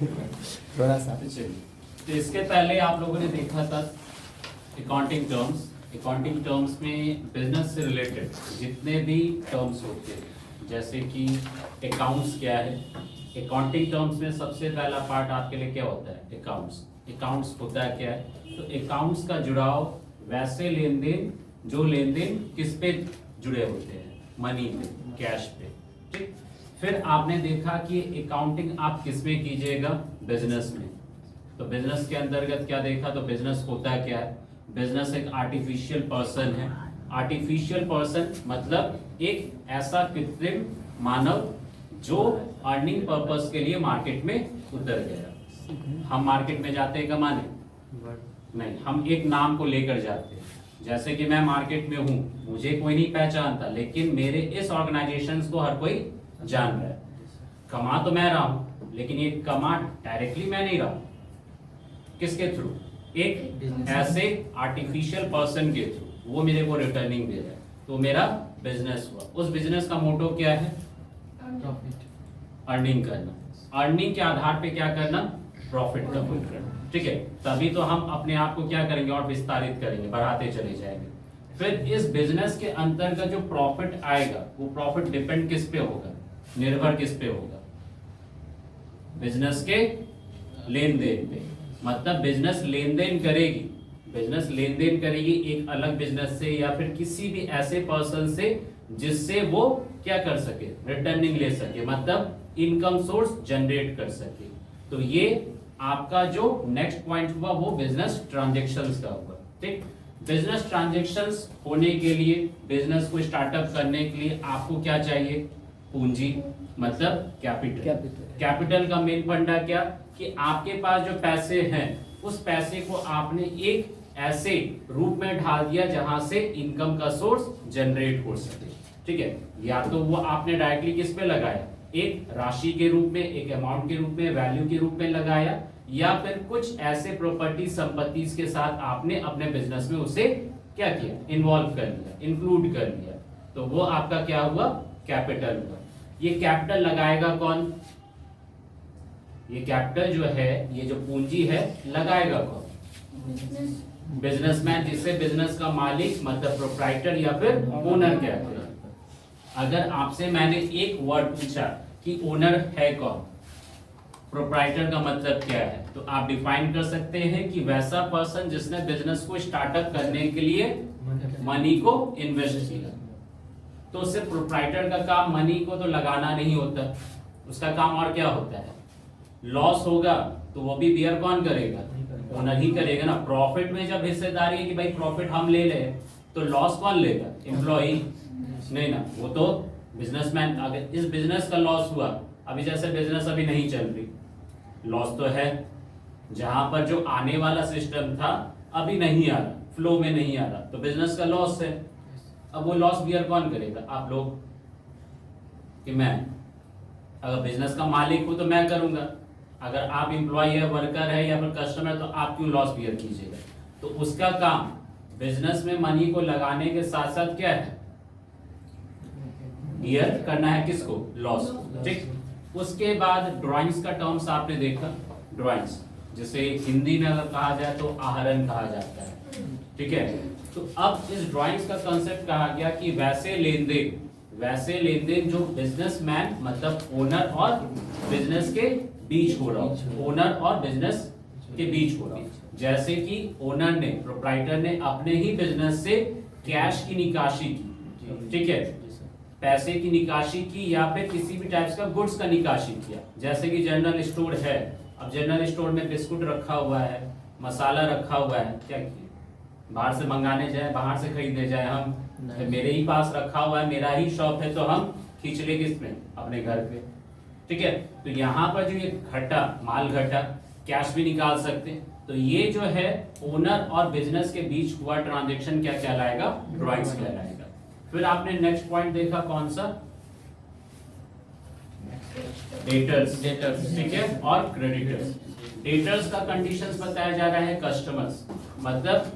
थोड़ा सा। चलिए, तो इसके पहले आप लोगों ने देखा था अकाउंटिंग टर्म्स। अकाउंटिंग टर्म्स में बिजनेस से रिलेटेड जितने भी टर्म्स होते हैं, जैसे कि अकाउंट्स क्या है। अकाउंटिंग टर्म्स में सबसे पहला पार्ट आपके लिए क्या होता है? अकाउंट्स। अकाउंट्स होता है क्या है? तो अकाउंट्स का जुड़ाव वैसे लेन देन जो लेन देन किस पे जुड़े होते हैं? मनी पे, कैश पे। ठीक। फिर आपने देखा कि अकाउंटिंग आप किस में कीजिएगा? बिजनेस में। तो बिजनेस के अंतर्गत क्या देखा? तो बिजनेस होता क्या है? बिजनेस एक आर्टिफिशियल पर्सन है। आर्टिफिशियल पर्सन मतलब एक ऐसा कृत्रिम मानव जो अर्निंग पर्पस के लिए मार्केट में उतर गया। हम मार्केट में जाते हैं कमाने? नहीं, हम एक नाम को लेकर जाते हैं। जैसे कि मैं मार्केट में हूं, मुझे कोई नहीं पहचानता, लेकिन मेरे इस ऑर्गेनाइजेशन को हर कोई जान रहा है। कमा तो मैं रहा हूं, लेकिन ये कमा डायरेक्टली मैं नहीं रहा हूं। किसके थ्रू? एक ऐसे आर्टिफिशियल पर्सन के थ्रू, वो मेरे को रिटर्निंग दे रहा है, तो मेरा बिजनेस हुआ। उस बिजनेस का मोटो क्या है? अर्निंग करना। अर्निंग के आधार पे क्या करना? प्रॉफिट करना। ठीक है, तभी तो हम अपने आप को क्या करेंगे? और विस्तारित करेंगे, बढ़ाते चले जाएंगे। फिर इस बिजनेस के अंतर्गत जो प्रॉफिट आएगा, वो प्रॉफिट डिपेंड किस पे होगा? निर्भर किस पे होगा? बिजनेस के लेन देन पे। मतलब बिजनेस लेन देन करेगी, बिजनेस लेन देन करेगी एक अलग बिजनेस से या फिर किसी भी ऐसे पर्सन से जिससे वो क्या कर सके? रिटर्निंग ले सके, मतलब इनकम सोर्स जनरेट कर सके। तो ये आपका जो नेक्स्ट पॉइंट हुआ वो बिजनेस ट्रांजैक्शंस का हुआ। ठीक। बिजनेस ट्रांजैक्शंस होने के लिए, बिजनेस को स्टार्टअप करने के लिए आपको क्या चाहिए? पूंजी, मतलब कैपिटल। कैपिटल का मेन फंडा क्या? कि आपके पास जो पैसे हैं, उस पैसे को आपने एक ऐसे रूप में ढाल दिया जहां से इनकम का सोर्स जनरेट हो सके। ठीक है, या तो वो आपने डायरेक्टली किस पे लगाया? एक राशि के रूप में, एक अमाउंट के रूप में, वैल्यू के रूप में लगाया, या फिर कुछ ऐसे प्रॉपर्टी संपत्ति के साथ आपने अपने बिजनेस में उसे क्या किया? इन्वॉल्व कर लिया, इंक्लूड कर लिया। तो वो आपका क्या हुआ? कैपिटल हुआ। ये कैपिटल लगाएगा कौन? ये कैपिटल जो है, ये जो पूंजी है, लगाएगा कौन? बिजनेसमैन, जिससे बिजनेस का मालिक मतलब प्रोप्राइटर या फिर ओनर कहते हैं। अगर आपसे मैंने एक वर्ड पूछा कि ओनर है कौन, प्रोप्राइटर का मतलब क्या है, तो आप डिफाइन कर सकते हैं कि वैसा पर्सन जिसने बिजनेस को स्टार्टअप करने के लिए मनी को इन्वेस्ट किया। तो सिर्फ प्रोप्राइटर का काम मनी को तो लगाना नहीं होता, उसका काम और क्या होता है? लॉस होगा तो वो भी बियर कौन करेगा? ओनर ही करेगा ना। प्रॉफिट में जब हिस्सेदारी है कि भाई प्रॉफिट हम ले ले, तो लॉस कौन लेगा? एम्प्लॉई नहीं ना, वो तो बिजनेसमैन। अगर इस बिजनेस का लॉस हुआ, अभी जैसे बिजनेस अभी नहीं चल रही, लॉस तो है। जहां पर जो आने वाला सिस्टम था अभी नहीं आ रहा, फ्लो में नहीं आ रहा, तो बिजनेस का लॉस है। अब वो लॉस बियर कौन करेगा? आप लोग कि मैं? अगर बिजनेस का मालिक हूं तो मैं करूंगा। अगर आप एम्प्लॉय है, वर्कर है या फिर कस्टमर, तो आप क्यों लॉस बियर कीजिएगा? तो उसका काम बिजनेस में मनी को लगाने के साथ साथ क्या है? बियर करना है किसको? लॉस को। ठीक। उसके बाद ड्राइंग्स का टर्म्स आपने देखा, ड्राइंग्स जिसे हिंदी में अगर कहा जाए तो आहरण कहा जाता है। ठीक है, तो अब इस ड्राइंग्स का कंसेप्ट कहा गया कि वैसे लेन देन जो बिजनेसमैन मतलब ओनर और बिजनेस के बीच हो रहा हो, ओनर और बिजनेस के बीच हो रहा हो। जैसे कि ओनर ने, प्रोप्राइटर ने अपने ही बिजनेस से कैश की निकासी की, ठीक है, पैसे की निकासी की, या फिर किसी भी टाइप्स का गुड्स का निकासी किया। जैसे कि जनरल स्टोर है, अब जनरल स्टोर में बिस्कुट रखा हुआ है, मसाला रखा हुआ है, क्या किया? बाहर से मंगाने जाए, बाहर से खरीदने जाए हम, तो मेरे ही पास रखा हुआ है, मेरा ही शॉप है, तो हम खींच ले किसमें? अपने घर पे। ठीक है, तो यहाँ पर जो ये घटा, माल घटा, कैश भी निकाल सकते हैं। तो ये जो है ओनर और बिजनेस के बीच हुआ ट्रांजेक्शन क्या कहलाएगा? ड्राइंग्स कहलाएगा। फिर आपने नेक्स्ट पॉइंट देखा कौन सा? डेटर्स। ठीक है, और क्रेडिटर्स। डेटर्स का कंडीशंस बताया जा रहा है कस्टमर्स, मतलब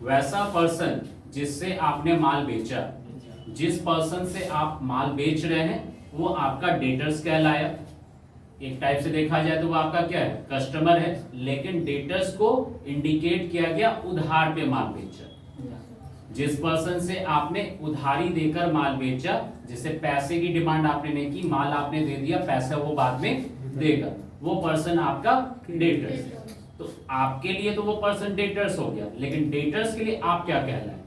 वैसा पर्सन जिससे आपने माल बेचा, जिस पर्सन से आप माल बेच रहे हैं वो आपका डेटर्स कहलाया। एक टाइप से देखा जाए तो वो आपका क्या है, कस्टमर है, लेकिन डेटर्स को इंडिकेट किया गया उधार पे माल बेचा। जिस पर्सन से आपने उधारी देकर माल बेचा, जिसे पैसे की डिमांड आपने नहीं की, माल आपने दे दिया, पैसा वो बाद में देगा, वो पर्सन आपका डेटर्स है। तो आपके लिए तो वो पर्सन डेटर्स हो गया, लेकिन डेटर्स के लिए आप क्या कहलाए?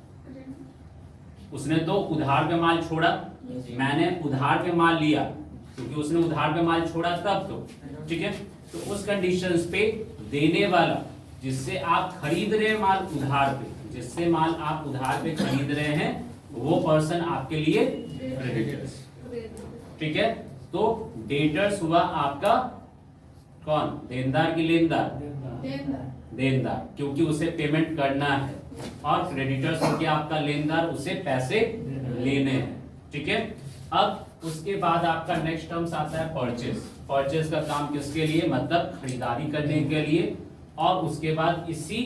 उसने तो उधार पे माल छोड़ा, मैंने उधार पे माल लिया, क्योंकि उसने उधार पे माल छोड़ा तब तो ठीक है। तो उस कंडीशंस पे देने वाला, जिससे आप खरीद रहे हैं माल उधार पे, जिससे माल आप उधार पे खरीद रहे हैं, वो पर्सन आपके लिए क्रेडिटर्स, ठीक है। तो डेटर्स हुआ आपका कौन, देनदार की लेनदार, देनदार, क्योंकि उसे पेमेंट करना है, और क्रेडिटर्स हो गया आपका लेनदार, उसे पैसे लेने हैं, ठीक है। अब उसके बाद आपका नेक्स्ट टर्म्स आता है परचेज। परचेज का काम किसके लिए, मतलब खरीदारी करने के लिए, और उसके बाद इसी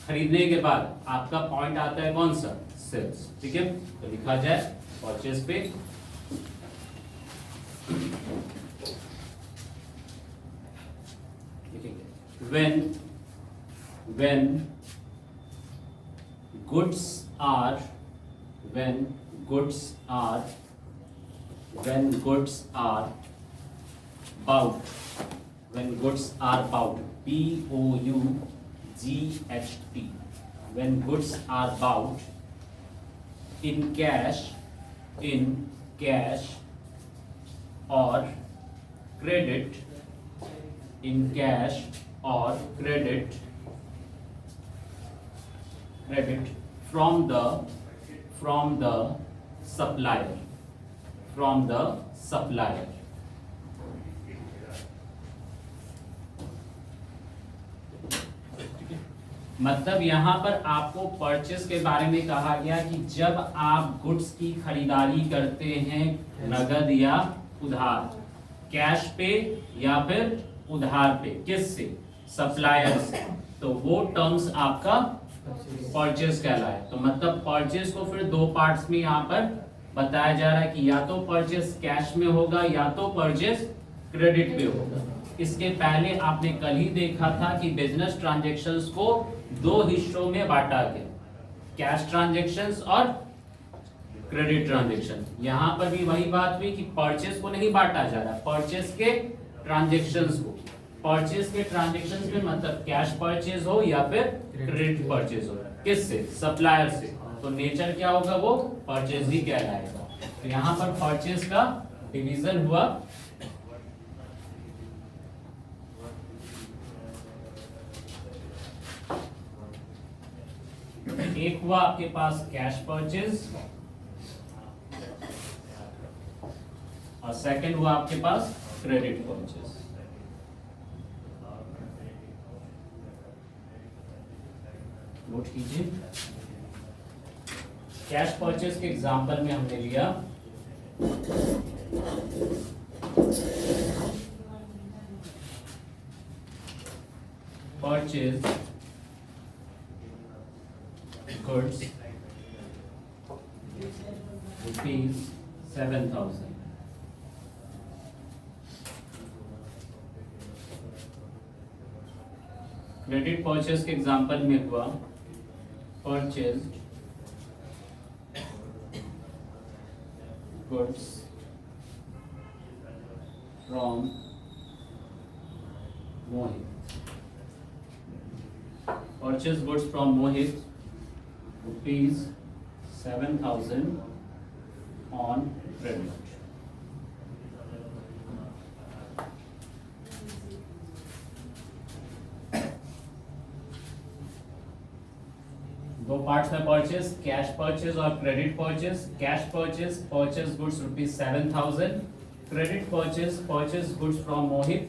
खरीदने के बाद आपका पॉइंट आता है कौन सा, सेल्स, ठीक है। तो लिखा जाए परचेज पे when goods are bought, B-O-U-G-H-T, when goods are bought in cash or credit, in cash or credit from the supplier, मतलब यहां पर आपको परचेस के बारे में कहा गया कि जब आप गुड्स की खरीदारी करते हैं नगद या उधार, कैश पे या फिर उधार पे, किससे, सप्लायर से, तो वो टर्म्स आपका परचेस कहलाए। तो मतलब परचेस को फिर दो पार्ट्स में यहाँ पर बताया जा रहा है कि या तो परचेस कैश में होगा या तो परचेस क्रेडिट पे होगा। इसके पहले आपने कल ही देखा था कि बिजनेस ट्रांजैक्शंस को दो हिस्सों में बांटा गया, कैश ट्रांजैक्शंस और क्रेडिट ट्रांजैक्शन। यहां पर भी वही बात हुई कि परचेस को नहीं बांटा जा रहा, परचेस के ट्रांजैक्शंस को। परचेस के ट्रांजैक्शंस में मतलब कैश परचेज हो या फिर क्रेडिट परचेज हो, किससे, सप्लायर से, तो नेचर क्या होगा, वो परचेज ही कहलाएगा। तो यहां पर परचेज का डिवीजन हुआ, एक हुआ आपके पास कैश परचेज और सेकंड हुआ आपके पास क्रेडिट परचेज। नोट कीजिए, कैश परचेज के एग्जांपल में हमने लिया परचेज goods ₹7,000, क्रेडिट परचेज के एग्जांपल में हुआ purchase goods from Mohit, purchase goods from Mohit ₹7,000 on credit। दो पार्ट्स में परचेज, कैश परचेज और credit purchase. Cash purchase, purchase goods ₹7,000, credit purchase, purchase goods from Mohit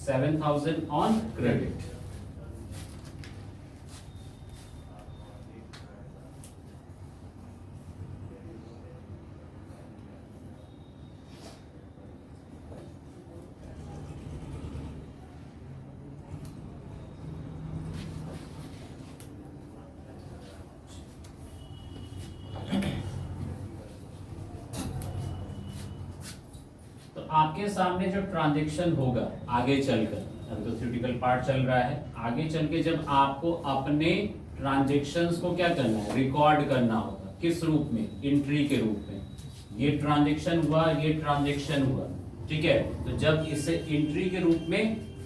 ₹7,000 on credit. आपके आपके सामने जो ट्रांजेक्शन होगा आगे चलकर, अब तो थ्योरेटिकल पार्ट चल रहा है, आगे चल के जब आपको अपने ट्रांजेक्शन्स को क्या करना है, रिकॉर्ड करना होगा। किस रूप में? एंट्री के रूप में। ये ट्रांजेक्शन हुआ, ये ट्रांजेक्शन हुआ, ठीक है। तो जब इसे एंट्री के रूप में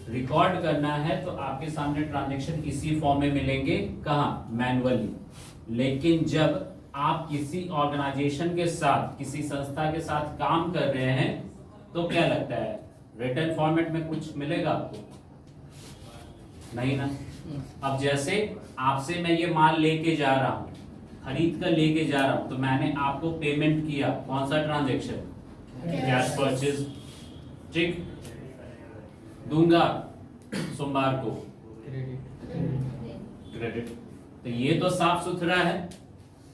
रिकॉर्ड करना है तो आपके सामने ट्रांजेक्शन इसी फॉर्म में मिलेंगे। कहाँ? मैनुअली। लेकिन जब आप किसी ऑर्गेनाइजेशन के साथ, किसी संस्था के साथ काम कर रहे हैं तो क्या लगता है, रिटन फॉर्मेट में कुछ मिलेगा आपको? नहीं ना। अब जैसे आपसे मैं ये माल लेके जा रहा हूं, खरीद कर लेके जा रहा हूं, तो मैंने आपको पेमेंट किया, कौन सा ट्रांजेक्शन? कैश परचेज, ठीक। दूंगा सोमवार को क्रेडिट। तो ये तो साफ सुथरा है,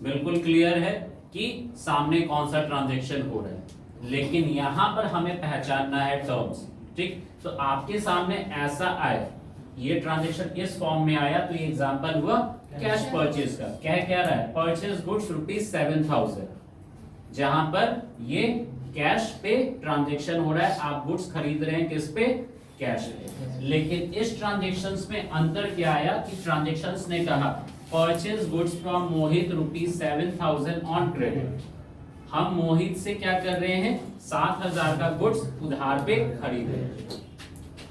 बिल्कुल क्लियर है कि सामने कौन सा ट्रांजेक्शन हो रहा है। लेकिन यहां पर हमें पहचानना है टर्म्स, ठीक। तो आपके सामने ऐसा आए, ये ट्रांजेक्शन इस फॉर्म में आया, तो ये एग्जांपल हुआ कैश परचेज का। क्या रहा है? परचेज गुड्स ₹7,000, जहां पर ये कैश पे ट्रांजेक्शन हो रहा है, आप गुड्स खरीद रहे हैं किस पे? कैश पे। लेकिन इस ट्रांजेक्शंस में अंतर क्या आया कि ट्रांजेक्शंस ने कहा purchase goods from Mohit ₹7,000 on credit. हम मोहित से क्या कर रहे हैं? 7,000 का गुड्स उधार पे खरीद रहे हैं,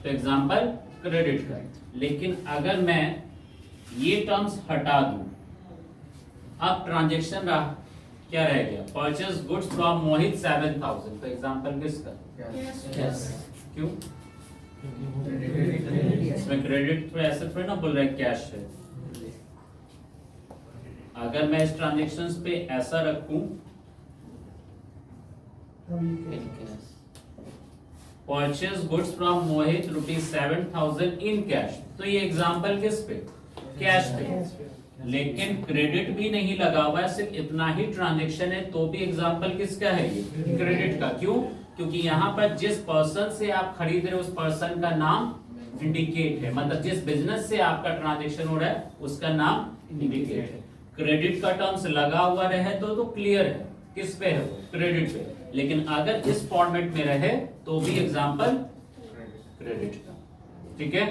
तो एग्जांपल क्रेडिट का। लेकिन अगर मैं ये टर्म्स हटा दूं, अब ट्रांजेक्शन रहा, क्या रह गया? परचेज गुड्स फ्रॉम मोहित 7,000, तो एग्जांपल किसका? क्यों? इसमें क्रेडिट तो ऐसे थोड़ी ना बोल रहे कैश है। अगर मैं इस ट्रांजेक्शन्स पे ऐसा रखूं, purchase goods from Mohit ₹7,000 in cash, तो ये एग्जांपल किस पे? कैश पे। लेकिन क्रेडिट भी नहीं लगा हुआ है, सिर्फ इतना ही ट्रांजेक्शन है, तो भी एग्जांपल किसका है? ये क्रेडिट का। क्यों? क्योंकि यहाँ पर जिस पर्सन से आप खरीद रहे हो उस पर्सन का नाम इंडिकेट है, मतलब जिस बिजनेस से आपका ट्रांजेक्शन हो रहा है उसका नाम इंडिकेट है। क्रेडिट का टर्म्स लगा हुआ रहे तो क्लियर है किस पे है? क्रेडिट पे। लेकिन अगर इस फॉर्मेट में रहे तो भी एग्जांपल क्रेडिट का, ठीक है।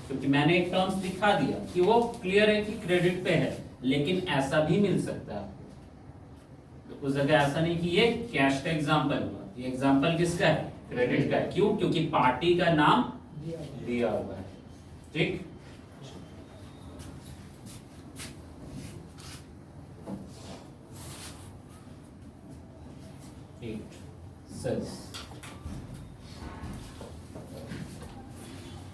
क्योंकि मैंने एक टर्म्स दिखा दिया कि वो क्लियर है कि क्रेडिट पे है, लेकिन ऐसा भी मिल सकता है। तो उस जगह ऐसा नहीं कि ये कैश का एग्जांपल हुआ, ये एग्जांपल किसका है? क्रेडिट का है। क्यों? क्योंकि पार्टी का नाम दिया हुआ है, ठीक। सेल्स,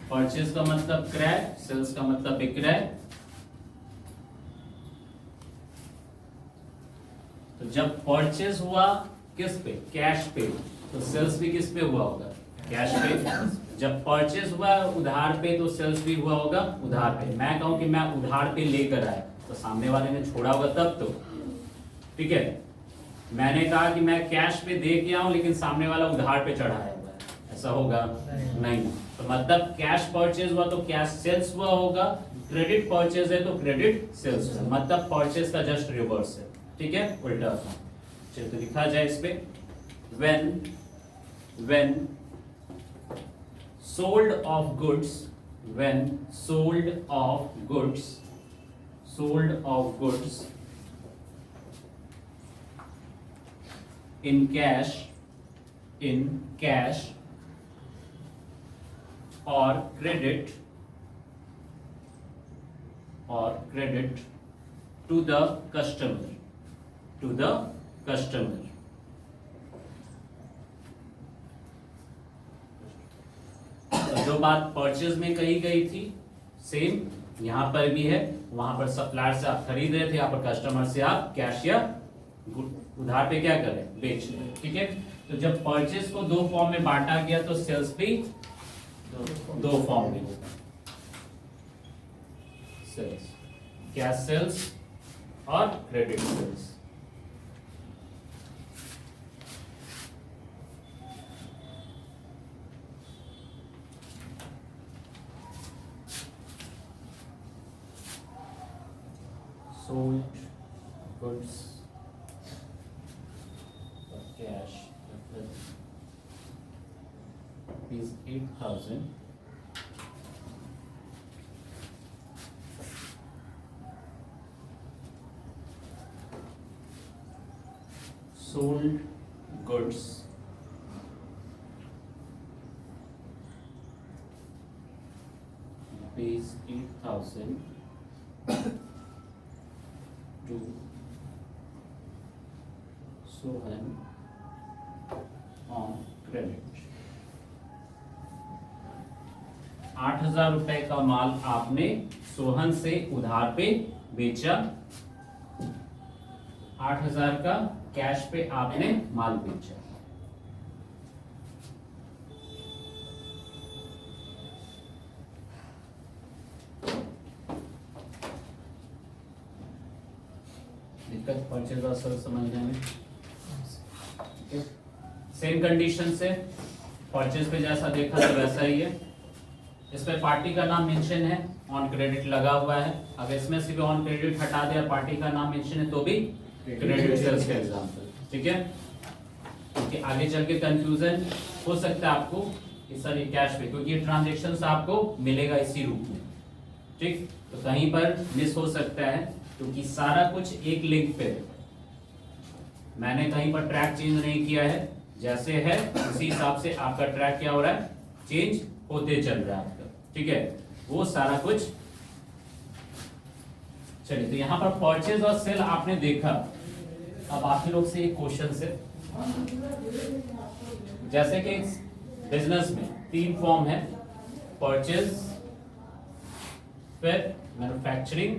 परचेज का मतलब क्रय, सेल्स का मतलब विक्रय। तो जब परचेज हुआ किस पे? कैश पे, तो सेल्स भी किस पे हुआ होगा? कैश पे। जब परचेज हुआ उधार पे तो सेल्स भी हुआ होगा उधार पे। मैं कहूं कि मैं उधार पे लेकर आया तो सामने वाले ने छोड़ा होगा तब तो, ठीक है। मैंने कहा कि मैं कैश पे दे के आऊं लेकिन सामने वाला उधार पे चढ़ाया हुआ है, ऐसा होगा नहीं। तो मतलब कैश परचेज हुआ तो कैश सेल्स हुआ होगा, क्रेडिट परचेज है तो क्रेडिट सेल्स हुआ, मतलब परचेज का जस्ट रिवर्स है, ठीक है, उल्टा। चलिए तो लिखा जाए इस पे, when sold of goods, when sold of goods in cash or credit to the customer, तो जो बात परचेज में कही गई थी सेम यहां पर भी है। वहां पर सप्लायर से आप खरीद रहे थे, यहाँ पर कस्टमर से आप कैश या उधार पे क्या करें? बेच रहे, ठीक है। तो जब परचेज को दो फॉर्म में बांटा गया तो सेल्स भी दो फॉर्म में होगा, सेल्स, कैश सेल्स और credit sales. sold goods for cash, rupees 8,000 sold goods rupees 8,000 to Sohan on credit। 8,000 रुपए का माल आपने सोहन से उधार पे बेचा। 8,000 का कैश पे आपने माल बेचा। दिक्कत परचेज और सेल समझने में? सेम कंडीशन से परचेज पे जैसा देखा था वैसा ही है। इस पे पार्टी का नाम मेंशन है, ऑन क्रेडिट लगा हुआ है। अगर इसमें से भी ऑन क्रेडिट हटा दिया, पार्टी का नाम मेंशन है तो भी क्रेडिट सेल्स का एग्जांपल। ठीक है, क्योंकि आगे चल के कंफ्यूजन हो सकता है आपको कि सर ये कैश पे, क्योंकि ये ट्रांजेक्शन आपको मिलेगा इसी रूप में। ठीक, तो कहीं पर मिस हो सकता है क्योंकि सारा कुछ एक लिंक पे है। मैंने कहीं पर ट्रैक चेंज नहीं किया है, जैसे है उसी हिसाब से आपका ट्रैक क्या हो रहा है, चेंज होते चल रहा है आपका। ठीक है, वो सारा कुछ। चलिए, तो यहां पर परचेज और सेल आपने देखा। अब आप लोग से एक क्वेश्चन से, जैसे कि बिजनेस में 3 फॉर्म है, परचेज, फिर मैन्युफैक्चरिंग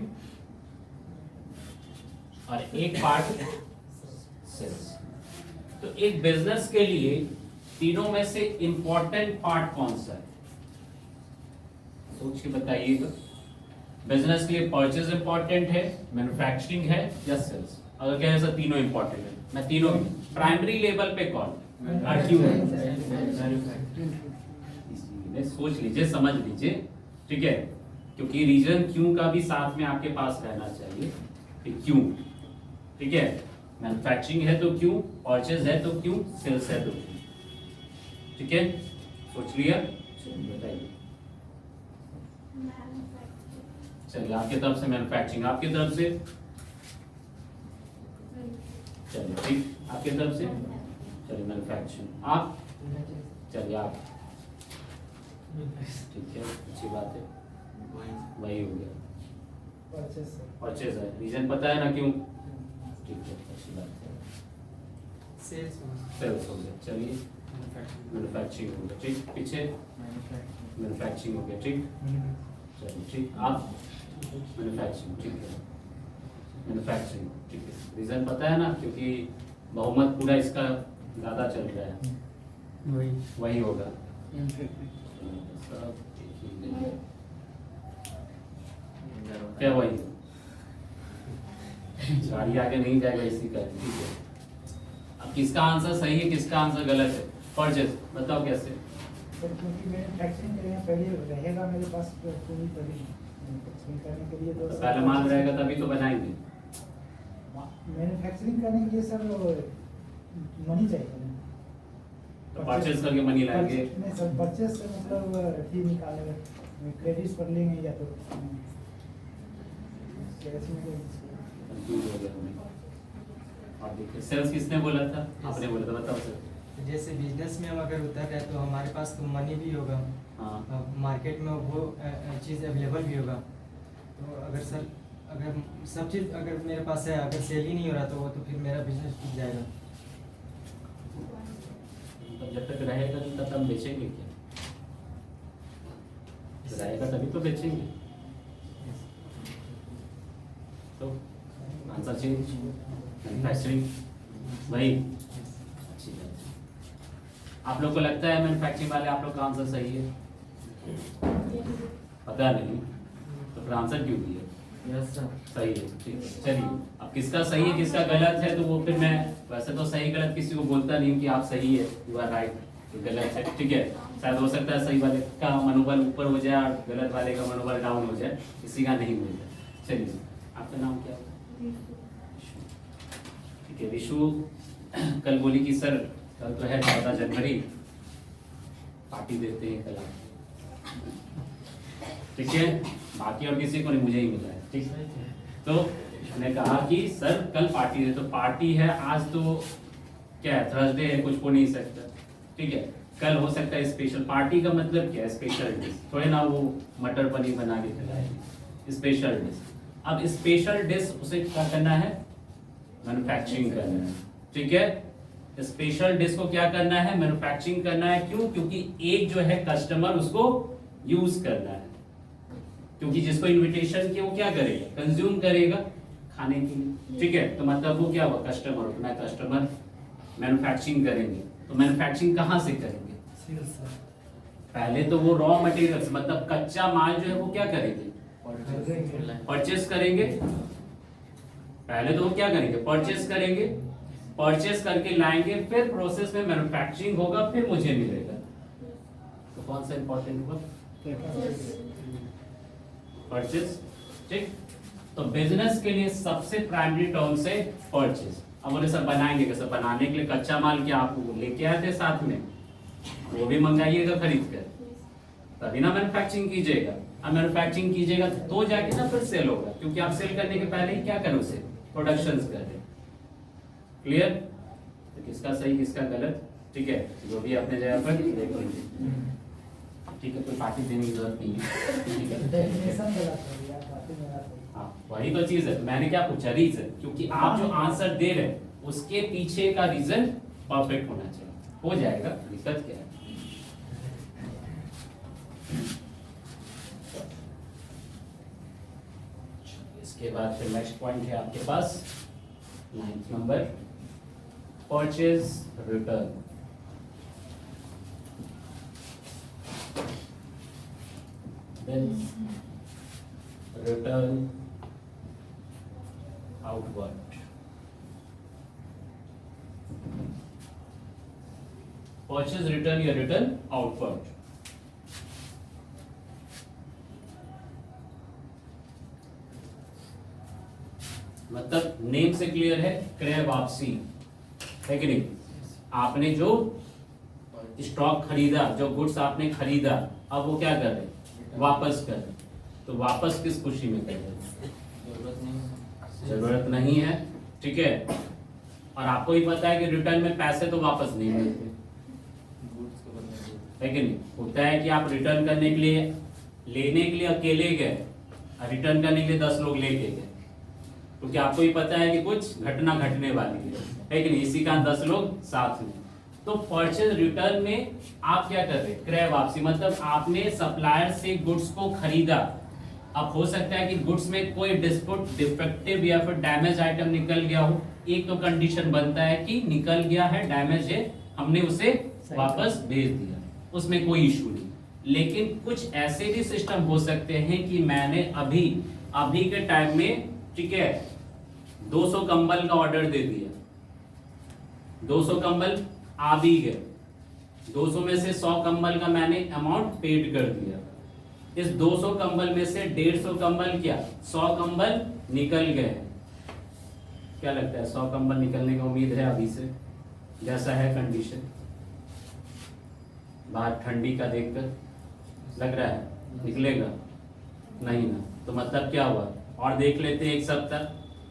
और एक पार्ट सेल्स। तो एक बिजनेस के लिए तीनों में से इंपॉर्टेंट पार्ट कौन सा है, सोच के बताइएगा। बिजनेस के लिए परचेज इंपॉर्टेंट है, मैन्युफैक्चरिंग है या सेल्स? अगर कहें सर तीनों इंपॉर्टेंट है, मैं तीनों प्राइमरी लेवल पे कौन? सोच लीजिए, समझ लीजिए। ठीक है, क्योंकि रीजन क्यों का भी साथ में आपके पास रहना चाहिए कि क्यों। ठीक है, मैन्युफैक्चरिंग है तो क्यों, परचेज है तो क्यों, सेल्स है तो क्यों। ठीक है, सोच लिया? बताइए। चलिए, आपकी तरफ से मैन्युफैक्चरिंग, आपकी तरफ से? चलिए ठीक, आपकी तरफ से? चलिए मैन्युफैक्चरिंग। आप? चलिए आप। ठीक है, अच्छी बात है, वही हो गया। परचेज है, रीजन पता है ना क्यों? ठीक है, अच्छी बात है। सेल्स हो गया। चलिए, मैन्युफैक्चरिंग हो गया। ठीक, पीछे मैन्युफैक्चरिंग हो गया। ठीक, चलिए ठीक, आप? मैन्युफैक्चरिंग। ठीक है, मैन्युफैक्चरिंग। ठीक है, रीजन पता है ना, क्योंकि बहुमत पूरा इसका ज्यादा चल रहा है, वही होगा। क्या वही? गाड़ी आगे नहीं जाएगा इसी का। ठीक है, अब किसका आंसर सही है, किसका आंसर गलत है? परचेज बताओ कैसे? क्योंकि मैन्युफैक्चरिंग के लिए पहले रहेगा मेरे पास पूरी मैन्युफैक्चरिंग करने के लिए, तो पहले माल रहेगा तभी तो बनाएंगे। मैन्युफैक्चरिंग करने के लिए सर मनी चाहिए। तो परचेज करके मनी लाएंगे? नहीं सर, परचेज से मतलब ठीक निकालेंगे, क्रेडिट पर लेंगे या तो कैश में। कंफ्यूज हो गया हमें। और देखिए, सेल्स किसने बोला था? आपने बोला था, बताओ सर। जैसे बिजनेस में हम अगर उतर रहे तो हमारे पास तो मनी भी होगा, हाँ, मार्केट में वो चीज़ अवेलेबल भी होगा। तो अगर सर, अगर सब चीज़ अगर मेरे पास है, अगर सेल ही नहीं हो रहा तो वो तो फिर मेरा बिजनेस टूट जाएगा। तो जब तक रहेगा नहीं तब हम बेचेंगे क्या? रहेगा तभी तो बेचेंगे। तो आंसर चेंज, मैन्युफैक्चरिंग वही। अच्छी बात है। आप लोग को लगता है मैन्युफैक्चरिंग वाले आप लोग का आंसर सही है? पता नहीं, तो फिर आंसर क्यों दिया? सही है। ठीक है, चलिए, अब किसका सही है किसका गलत है तो वो फिर मैं वैसे तो सही गलत किसी को बोलता नहीं कि आप सही है, यू आर राइट, गलत है। ठीक है, शायद हो सकता है सही वाले का मनोबल ऊपर हो जाए और गलत वाले का मनोबल डाउन हो जाए, किसी का नहीं हो जाए। चलिए, आपका नाम क्या है? ठीक है, विशु कल बोली कि सर कल तो है 14 जनवरी, पार्टी देते हैं कल आप। ठीक है, बाकी और किसी को नहीं, मुझे ही मिला है। ठीक है, तो मैंने कहा कि सर कल पार्टी दे, तो पार्टी है आज, तो क्या है, थर्सडे है, कुछ हो नहीं सकता। ठीक है, कल हो सकता है स्पेशल। पार्टी का मतलब क्या है, स्पेशल डिश, थोड़े ना वो मटर पनीर बना के खिलाएगी, स्पेशल डिश। अब स्पेशल डिश उसे क्या करना है, मैन्युफैक्चरिंग करना है। ठीक है, स्पेशल डिश को क्या करना है, मैन्युफैक्चरिंग करना है। क्यों? क्योंकि एक जो है कस्टमर उसको यूज करना है, क्योंकि जिसको इनविटेशन किया वो क्या करेगा, कंज्यूम करेगा खाने के लिए। ठीक है, तो मतलब वो क्या हुआ, कस्टमर उठना, कस्टमर मैन्युफैक्चरिंग करेंगे। तो मैन्युफैक्चरिंग कहाँ से करेंगे, पहले तो वो रॉ मटेरियल्स मतलब कच्चा माल जो है वो क्या करेंगे, परचेस करेंगे। पहले तो वो क्या करेंगे, परचेस करेंगे, परचेस करके लाएंगे, फिर प्रोसेस में मैन्युफैक्चरिंग होगा, फिर मुझे मिलेगा। तो कौन सा इंपॉर्टेंट हुआ, परचेस। ठीक, तो बिजनेस के लिए सबसे प्राइमरी टर्म से परचेस। अब बोले सर बनाएंगे कैसे, बनाने के लिए कच्चा माल क्या आपको लेके आए थे साथ में, वो भी मंगाइएगा खरीद कर, तभी ना मैन्युफैक्चरिंग कीजिएगा। अब मैन्युफैक्चरिंग कीजिएगा तो जाके ना फिर सेल होगा, क्योंकि आप सेल करने के पहले ही क्या करो, उसे प्रोडक्शंस कर रहे। क्लियर, तो किसका सही किसका गलत, ठीक है, जो भी अपने जगह पर देख लीजिए। ठीक है, कोई पार्टी देने की जरूरत नहीं है। ठीक है, डेफिनेशन गलत है यार, बातें गलत है। हाँ वही तो चीज है, मैंने क्या पूछा, रीजन, क्योंकि आप जो आंसर दे रहे हैं उसके पीछे का रीजन परफेक्ट होना चाहिए, हो जाएगा, दिक्कत क्या है। इसके बाद फिर नेक्स्ट पॉइंट है आपके पास 9th number, purchase return. Then return outward. Purchase return या return outward. मतलब नेम से क्लियर है, क्रय वापसी है कि नहीं। आपने जो स्टॉक खरीदा, जो गुड्स आपने खरीदा, अब वो क्या कर रहे हैं, वापस कर। तो वापस किस खुशी में कर रहे, जरूरत नहीं है। ठीक है, और आपको ही पता है कि रिटर्न में पैसे तो वापस नहीं मिलते, है कि नहीं। होता है कि आप रिटर्न करने के लिए, लेने के लिए अकेले गए और रिटर्न करने के लिए 10 लोग लेके गए, क्योंकि आपको ही पता है कि कुछ घटना घटने वाली है कि नहीं, इसी का 10 लोग साथ में। तो परचेज रिटर्न में आप क्या कर रहे हैं, क्रय वापसी, मतलब आपने सप्लायर से गुड्स को खरीदा। अब हो सकता है कि गुड्स में कोई डिफेक्टिव या फिर डैमेज आइटम निकल गया हो। एक तो कंडीशन बनता है कि निकल गया है, डैमेज है, हमने उसे वापस भेज दिया, उसमें कोई इशू नहीं। लेकिन कुछ ऐसे भी सिस्टम हो सकते हैं कि मैंने अभी के टाइम में, ठीक है, 200 कंबल का ऑर्डर दे दिया, 200 कंबल आ भी गए, 200 में से 100 कंबल का मैंने अमाउंट पेड कर दिया। इस 200 कंबल में से 150 कंबल क्या, 100 कंबल निकल गए। क्या लगता है, 100 कंबल निकलने की उम्मीद है अभी से, जैसा है कंडीशन, बाहर ठंडी का देखकर लग रहा है निकलेगा नहीं ना। तो मतलब क्या हुआ, और देख लेते हैं एक सप्ताह,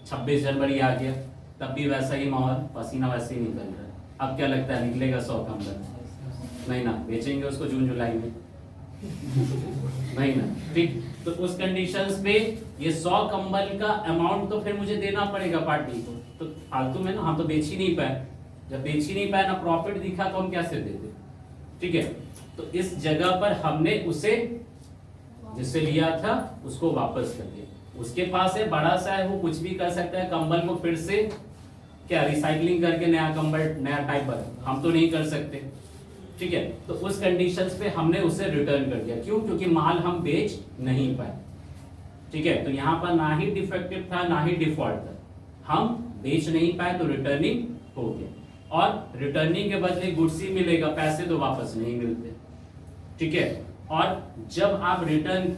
26 जनवरी आ गया, तब भी वैसा ही माहौल, पसीना वैसे ही निकल रहा है। अब क्या लगता है, निकलेगा 100 कंबल नहीं ना, बेचेंगे उसको जून जुलाई में नहीं ना। ठीक, तो उस कंडीशंस पे ये 100 कंबल का अमाउंट तो फिर मुझे देना पड़ेगा पार्टी को, तो फालतू में ना, हम तो बेच ही नहीं पाए। जब बेच ही नहीं पाए ना, प्रॉफिट दिखा, तो हम कैसे दे दे। ठीक है, तो इस जगह पर हमने उसे जिससे लिया था उसको वापस कर दिया। उसके पास है, बड़ा सा है, वो कुछ भी कर सकता है, कंबल को फिर से क्या रिसाइकलिंग करके नया कंबल, नया टाइप पर, हम तो नहीं कर सकते। ठीक है, तो उस कंडीशंस पे हमने उसे रिटर्न कर दिया। क्यों? क्योंकि माल हम बेच नहीं पाए। ठीक है, तो यहाँ पर ना ही डिफेक्टिव था ना ही डिफॉल्ट था, हम बेच नहीं पाए, तो रिटर्निंग हो गया। और रिटर्निंग के बदले गुड्स ही मिलेगा, पैसे तो वापस नहीं मिलते। ठीक है, और जब आप रिटर्न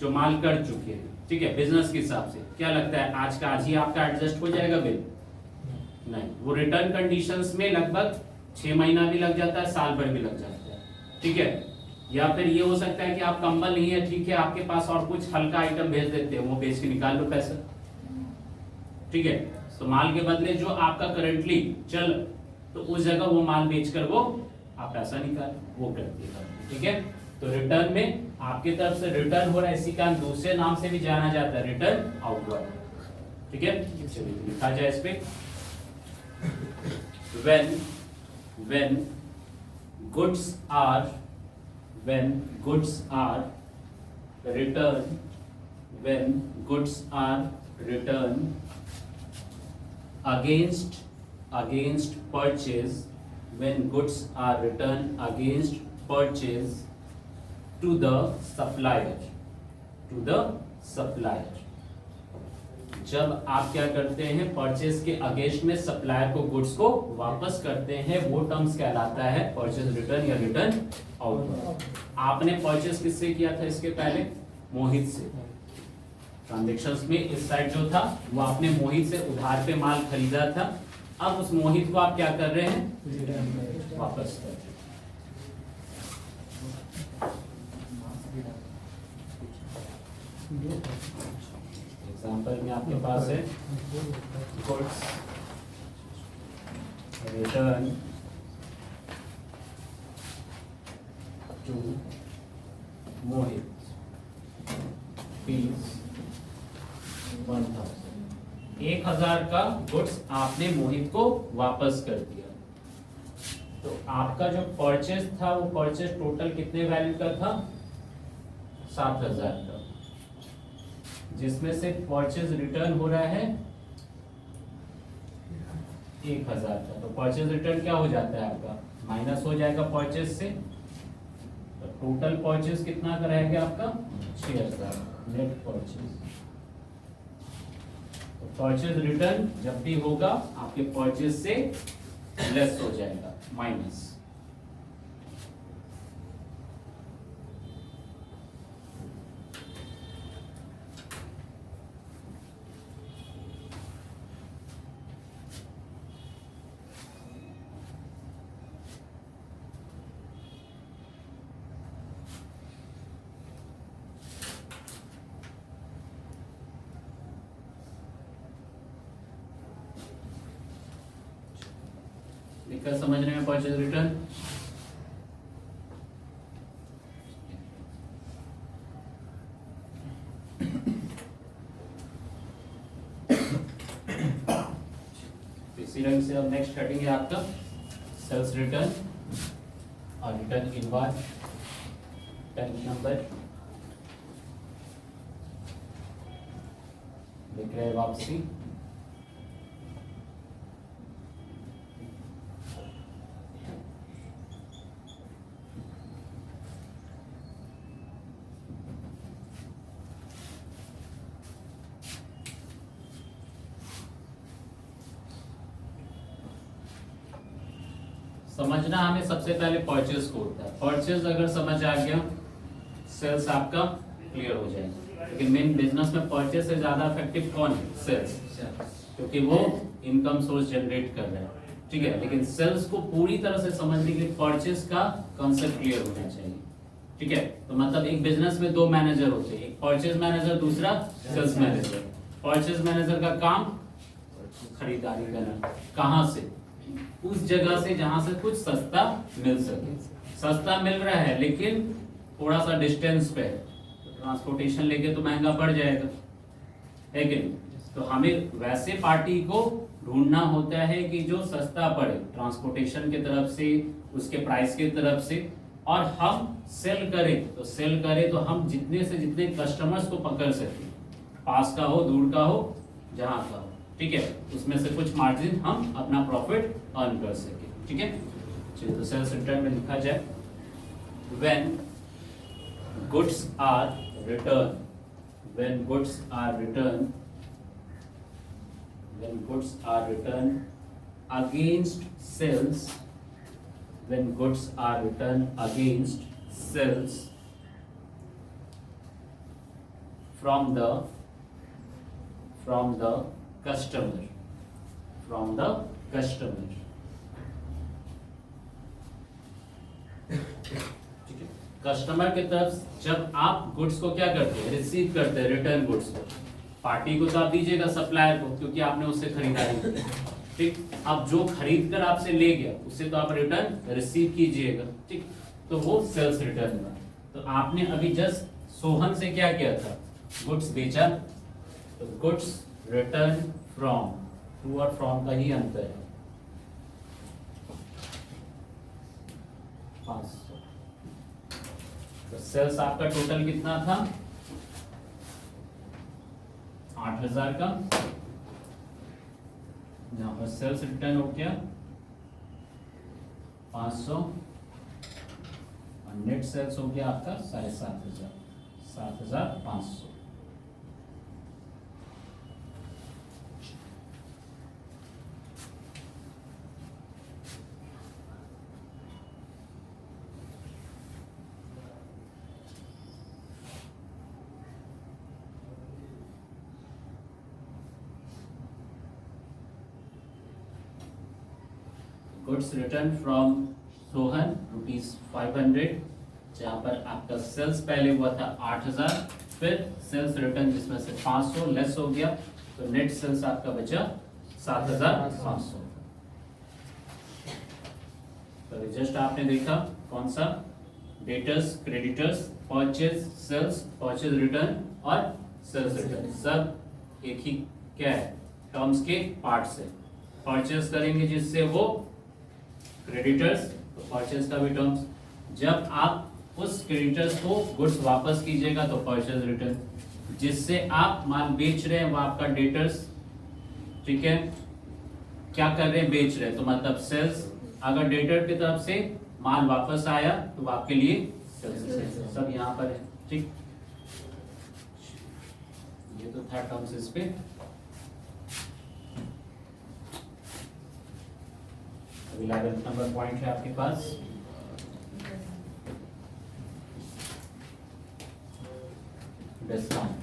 जो माल कर चुके हैं, ठीक है, बिजनेस के हिसाब से, क्या लगता है आज का आज ही आपका एडजस्ट हो जाएगा बिल? नहीं, वो रिटर्न कंडीशंस में लगभग 6 महीना भी लग जाता है, साल भर भी लग जाता है। ठीक है। या फिर ये हो सकता है कि आप कंबल नहीं है, ठीक है, आपके पास और कुछ हल्का आइटम भेज देते हैं, वो बेच के निकाल लो पैसा, ठीक है। तो माल के बदले जो आपका करंटली चल, तो उस जगह वो माल बेचकर वो आप पैसा निकाल, वो करती है, ठीक है। तो रिटर्न में आपकी तरफ से रिटर्न हो रहा है, इसी का दूसरे नाम से भी जाना जाता है रिटर्न आउटवर्ड, ठीक है। चलिए लिखा जाए इस पे, when goods are returned against purchase, when goods are returned against purchase to the supplier, जब आप क्या करते हैं, परचेज के अगेंस्ट में सप्लायर को गुड्स को वापस करते हैं, वो टर्म्स कहलाता है परचेज रिटर्न या रिटर्न आउटवर्ड। आपने परचेज किससे किया था इसके पहले? मोहित से। ट्रांजैक्शंस में इस साइड जो था वो आपने मोहित से उधार पे माल खरीदा था, अब उस मोहित को आप क्या कर रहे हैं? वापस कर रहे हैं। एग्जाम्पल में आपके पास है goods return to Mohit fees 1000, 1000 का गुड्स आपने मोहित को वापस कर दिया। तो आपका जो परचेज था वो परचेज टोटल कितने वैल्यू का था? 7000 का, जिसमें से परचेज रिटर्न हो रहा है 1000 का। तो परचेज रिटर्न क्या हो जाता है आपका? माइनस हो जाएगा परचेज से, तो टोटल परचेज कितना का रहेगा आपका? 6000 नेट परचेज। तो परचेज रिटर्न जब भी होगा आपके परचेज से लेस हो जाएगा, माइनस। दिक्कत समझने में परचेज रिटर्न? इसी रंग से अब नेक्स्ट हेडिंग है आपका सेल्स रिटर्न और रिटर्न इनवार्ड, 10 नंबर विक्रय वापसी। समझना हमें सबसे पहले परचेज को होता है। परचेज अगर समझ आ गया, सेल्स आपका क्लियर हो जाएगा। लेकिन मेन बिजनेस में परचेज से ज्यादा इफेक्टिव कौन है? सेल्स, क्योंकि वो इनकम सोर्स जनरेट कर रहा है, ठीक है। लेकिन सेल्स को पूरी तरह से समझने के लिए परचेज का कंसेप्ट क्लियर होना चाहिए, ठीक है। तो मतलब एक बिजनेस में दो मैनेजर होते हैं, एक परचेज मैनेजर, दूसरा सेल्स मैनेजर। परचेज मैनेजर का काम खरीदारी करना, कहां से? उस जगह से जहां से कुछ सस्ता मिल सके। सस्ता मिल रहा है लेकिन थोड़ा सा डिस्टेंस पे, ट्रांसपोर्टेशन लेके तो महंगा पड़ जाएगा, है कि नहीं? तो हमें वैसे पार्टी को ढूंढना होता है कि जो सस्ता पड़े ट्रांसपोर्टेशन की तरफ से, उसके प्राइस की तरफ से, और हम सेल करें तो हम जितने से जितने कस्टमर्स को पकड़ सके, पास का हो, दूर का हो, जहां का हो, ठीक है। उसमें से कुछ मार्जिन हम अपना प्रॉफिट अर्न कर सके, ठीक है। चलिए तो सेल्स रिटर्न में लिखा जाए, when goods are returned against sales, from the customer, customer की तरफ जब आप गुड्स को क्या करते हैं, रिसीव करते हैं, रिटर्न गुड्स को, पार्टी को तो आप दीजिएगा, सप्लायर को, क्योंकि आपने उससे खरीदारी की, ठीक। अब जो खरीद कर आपसे ले गया उससे तो आप रिटर्न रिसीव कीजिएगा, ठीक। तो वो सेल्स रिटर्न हुआ। तो आपने अभी जस्ट सोहन से क्या किया था, गुड्स बेचा, तो गुड्स रिटर्न फ्रॉम, टू और फ्रॉम का ही अंतर है, 500। तो सेल्स आपका टोटल कितना था, 8000 का, यहाँ पर सेल्स रिटर्न हो गया 500 और नेट सेल्स हो गया आपका 7500, 7500। गुड्स रिटर्न फ्रॉम सोहन ₹500, जहाँ पर आपका सेल्स पहले हुआ था 8000, फिर सेल्स रिटर्न जिसमें से 500 लेस हो गया, तो नेट सेल्स आपका बचा 7500। तो जस्ट आपने देखा कौन सा, debtors, creditors, purchase, sales, purchase return और सेल्स रिटर्न, सब एक ही क्या है, टर्म्स के पार्ट से। परचेज करेंगे जिससे वो क्रेडिटर्स, तो परचेज का भी टर्म्स, जब आप उस क्रेडिटर्स को गुड्स वापस कीजिएगा तो परचेज रिटर्न, जिससे आप माल बेच रहे हैं वो आपका डेटर्स, ठीक है, क्या कर रहे हैं, बेच रहे हैं, तो मतलब सेल्स। अगर डेटर की तरफ से माल वापस आया तो वो आपके लिए सेल्स, सब यहाँ पर है, ठीक। ये तो था टर्म्स इस पे। अभी 11 नंबर पॉइंट है आपके पास, डिस्काउंट।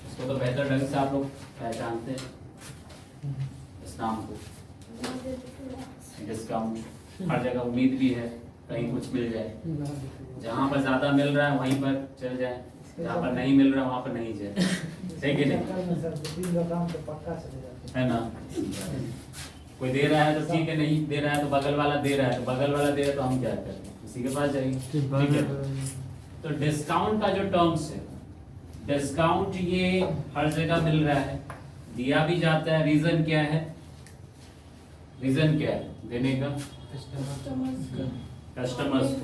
इसको तो बेहतर ढंग से आप लोग पहचानते हैं इस नाम को, डिस्काउंट। हर जगह उम्मीद भी है कहीं कुछ मिल जाए, जहाँ पर ज्यादा मिल रहा है वहीं पर चल जाए, जहाँ पर नहीं मिल रहा है वहाँ पर नहीं जाए, है कि नहीं, है ना। कोई दे रहा है तो ठीक है, नहीं दे रहा है तो बगल वाला दे रहा है, तो बगल वाला दे रहा है तो हम क्या करें, उसी के पास जाएंगे, ठीक है। तो डिस्काउंट का जो टर्म्स है, डिस्काउंट ये हर जगह मिल रहा है, दिया भी जाता है। रीजन क्या है, रीजन क्या है देने का, कस्टमर्स को,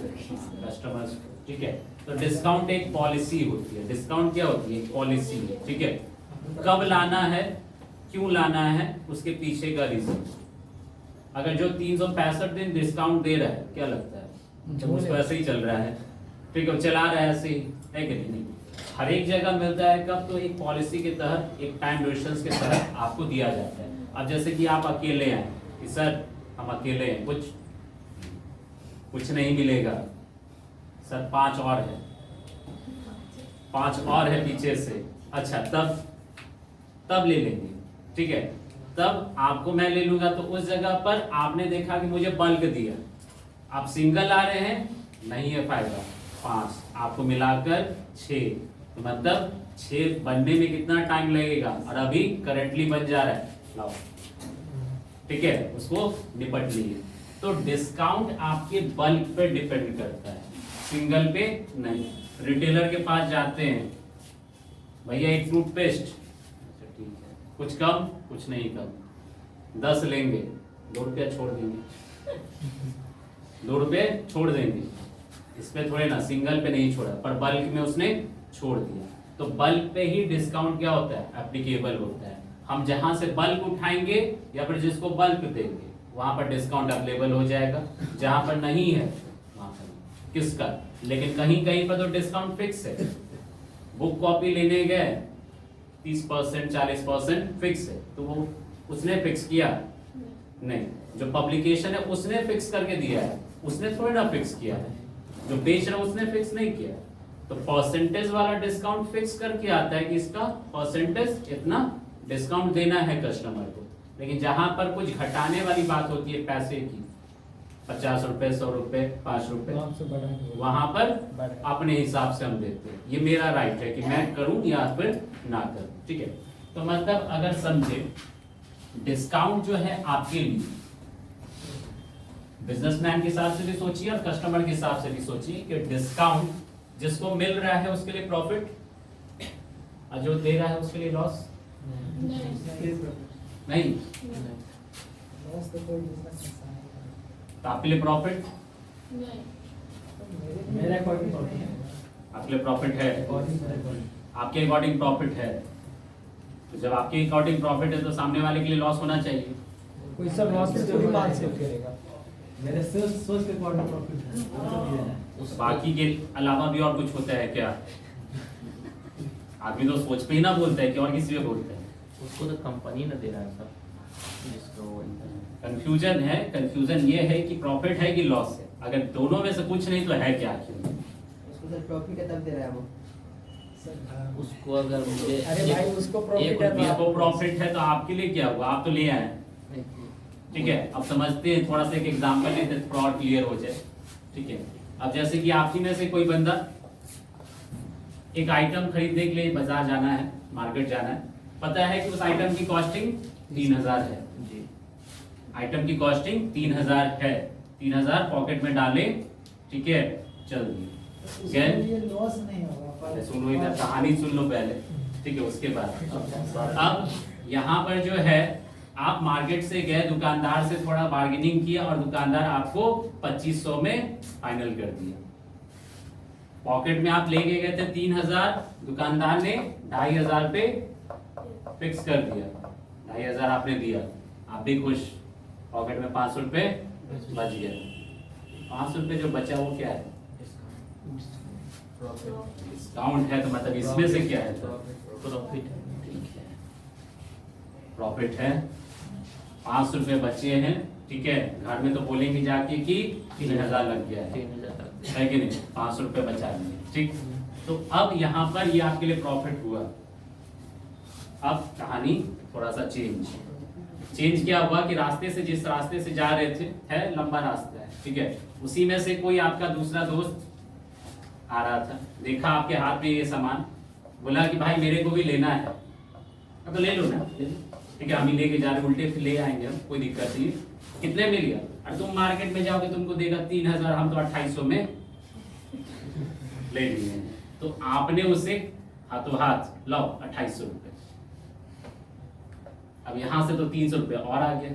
ठीक है। तो डिस्काउंट एक पॉलिसी होती है, डिस्काउंट क्या होती है, एक पॉलिसी है, ठीक है। कब लाना है, क्यों लाना है, उसके पीछे का रीजन। अगर जो 365 दिन डिस्काउंट दे रहा है, क्या लगता है जब उसको ऐसे ही चल रहा है, ठीक है, चला रहा है ऐसे ही, है कि नहीं, हर एक जगह मिलता है। कब, तो एक पॉलिसी के तहत, एक टाइम ड्यूरेशन के तहत आपको दिया जाता है। अब जैसे कि आप अकेले हैं कि सर हम अकेले हैं, कुछ नहीं मिलेगा सर, 5 और है, 5 और है पीछे से, अच्छा तब ले लेंगे, ठीक है, तब आपको मैं ले लूंगा। तो उस जगह पर आपने देखा कि मुझे बल्क दिया, आप सिंगल ला रहे हैं, नहीं है फायदा, 5 आपको मिलाकर 6, तो मतलब 6 बनने में कितना टाइम लगेगा, और अभी करंटली बन जा रहा है, लाओ, ठीक है, उसको निपट लिए। तो डिस्काउंट आपके बल्क पे डिपेंड करता है, सिंगल पे नहीं। रिटेलर के पास जाते हैं, भैया एक टूथपेस्ट, कुछ कम, कुछ नहीं कम, 10 लेंगे, 2 रुपया छोड़ देंगे, 2 रुपये छोड़ देंगे, इसमें थोड़े ना, सिंगल पे नहीं छोड़ा, पर बल्क में उसने छोड़ दिया। तो बल्क पे ही डिस्काउंट क्या होता है, एप्लीकेबल होता है। हम जहां से बल्क उठाएंगे या फिर जिसको बल्क देंगे वहां पर डिस्काउंट अवेलेबल हो जाएगा, जहां पर नहीं है वहां पर किसका। लेकिन कहीं कहीं पर तो डिस्काउंट फिक्स है, बुक कॉपी लेने गए 30% 40% फिक्स है, तो वो उसने फिक्स किया नहीं, जो पब्लिकेशन है उसने फिक्स करके दिया है, उसने थोड़ी ना फिक्स किया है, जो बेच रहा है उसने फिक्स नहीं किया। तो परसेंटेज वाला डिस्काउंट फिक्स करके आता है कि इसका परसेंटेज इतना डिस्काउंट देना है कस्टमर को। लेकिन जहां पर कुछ घटाने वाली बात होती है पैसे की, 50 रुपए, 100 रुपए, 5 रुपए, तो आपसे बढ़ा के बोलो। वहां पर बढ़ा। अपने हिसाब से हम देते हैं। ये मेरा राइट है कि मैं करूं या फिर ना करूं, ठीक है। तो मतलब अगर समझे, डिस्काउंट जो है आपके लिए बिजनेसमैन के हिसाब से भी सोचिए और कस्टमर के हिसाब से भी सोचिए कि डिस्काउंट जिसको मिल रहा है उसके लिए प्रॉफिट और जो दे रहा है उसके लिए लॉस नहीं। लॉस तो कोई बिजनेस इंसान नहीं करेगा। तो आपके लिए प्रॉफिट, मेरे अकॉर्डिंग प्रॉफिट है। आपके लिए प्रॉफिट है, आपके अकॉर्डिंग प्रॉफिट है। तो जब आपके अकॉर्डिंग प्रॉफिट है तो सामने वाले के लिए लॉस होना चाहिए। कोई सब लॉस से थोड़ी माल सेल करेगा। मेरे सोच के अकॉर्डिंग प्रॉफिट है। उस बाकी के अलावा भी और कुछ होता है क्या? आदमी तो सोच पे ही ना बोलता है कि और किसी पे बोलता है। उसको तो कंपनी न दे रहा है सर, जिसको वो कंफ्यूजन है। कंफ्यूजन ये है कि प्रॉफिट है कि लॉस है। अगर दोनों में से कुछ नहीं तो है क्या आखिर? उसको सर प्रॉफिट है तब दे रहा है वो। उसको अगर मुझे अरे भाई उसको एक प्रॉफिट है तो इसको आपको- प्रॉफिट है तो आपके लिए क्या हुआ? आप तो ले आए, ठीक है। अब समझते हैं, थोड़ा सा एक एग्जांपल लेते हैं थोड़ा और क्लियर हो जाए, ठीक है। अब जैसे कि आप ही में से कोई बंदा एक आइटम खरीदने के लिए बाजार जाना है, मार्केट जाना है, पता है कि उस आइटम की कॉस्टिंग 3000 है, जी आइटम की कॉस्टिंग 3000 है, 3000 पॉकेट में डाले, ठीक है, चल दिए। उसके लिए लॉस नहीं होगा। पहले सुनो, इधर कहानी सुन लो पहले, ठीक है, उसके बाद अब यहाँ पर जो है आप मार्केट से गए, दुकानदार से थोड़ा बार्गेनिंग किया और दुकानदार आपको 2500 में फाइनल कर दिया। पॉकेट में आप लेके गए थे 3000, दुकानदार ने 2500 पे फिक्स कर दिया, 2500 आपने दिया, आप भी खुश, पॉकेट में 500 रुपए बच गया। 500 रुपए जो बचा वो क्या है? डिस्काउंट है। तो मतलब इसमें से क्या है? प्रॉफिट है, ठीक है। प्रॉफिट है, 500 रुपए बचे हैं, ठीक है। घर में तो बोलेंगे जाके कि 3000 लग गया है, 3000 है कि नहीं? 500 रुपए बचा लिए, ठीक। तो अब यहाँ पर ये आपके लिए प्रॉफिट हुआ। अब कहानी थोड़ा सा चेंज क्या हुआ कि रास्ते से, जिस रास्ते से जा रहे थे, है लंबा रास्ता है, ठीक है, उसी में से कोई आपका दूसरा दोस्त आ रहा था, देखा आपके हाथ में ये सामान, बोला कि भाई मेरे को भी लेना है। अब तो ले लो ना, ठीक है, हम ही लेके जा रहे, उल्टे फिर ले आएंगे हम, कोई दिक्कत नहीं। कितने में लिया? और तुम मार्केट में जाओगे तुमको देगा 3000, हम तो 2800 में ले लिए हैं। तो आपने उसे हाथों हाथ लाओ 2800 रुपए। अब यहाँ से तो 300 रुपए और आ गया।